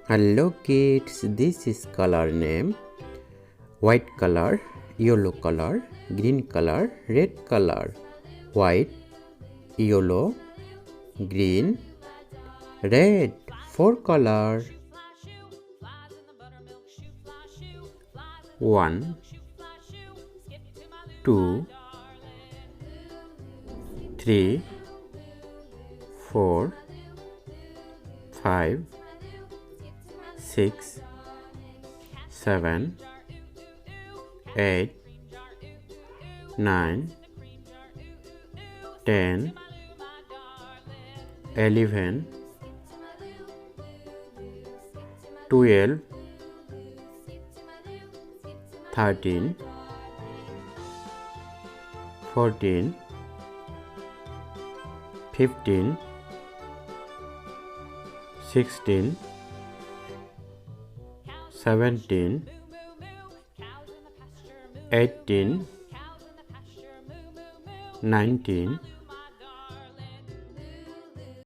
Hello kids, this is color name: white color, yellow color, green color, red color. White, yellow, green, red. 4 color. 1, 2, 3, 4, 5, 6, 7, 8, 9, 10, 11, 12, 13, 14, 15, 16, 17, 18, 19,